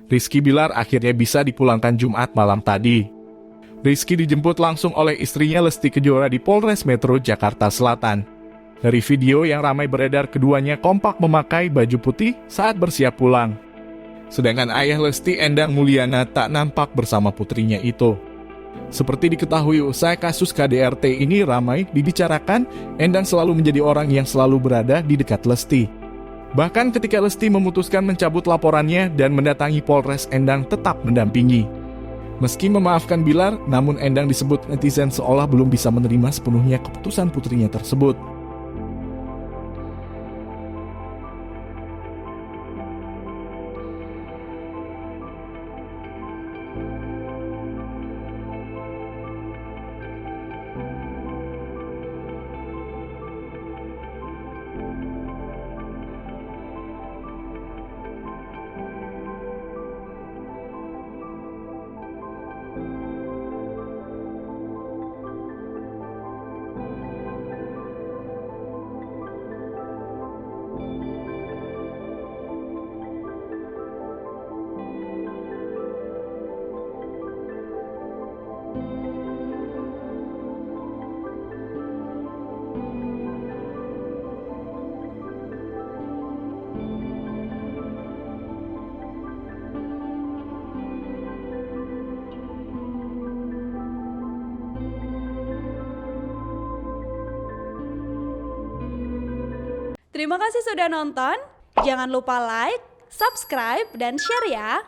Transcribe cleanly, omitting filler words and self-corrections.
Rizky Bilar akhirnya bisa dipulangkan Jumat malam tadi. Rizky dijemput langsung oleh istrinya Lesti Kejora di Polres Metro Jakarta Selatan. Dari video yang ramai beredar, keduanya kompak memakai baju putih saat bersiap pulang. Sedangkan ayah Lesti, Endang Mulyana, tak nampak bersama putrinya itu. Seperti diketahui usai kasus KDRT ini ramai dibicarakan, Endang selalu menjadi orang yang selalu berada di dekat Lesti. Bahkan ketika Lesti memutuskan mencabut laporannya dan mendatangi Polres, Endang tetap mendampingi. Meski memaafkan Bilar, namun Endang disebut netizen seolah belum bisa menerima sepenuhnya keputusan putrinya tersebut. Terima kasih sudah nonton. Jangan lupa like, subscribe, dan share ya.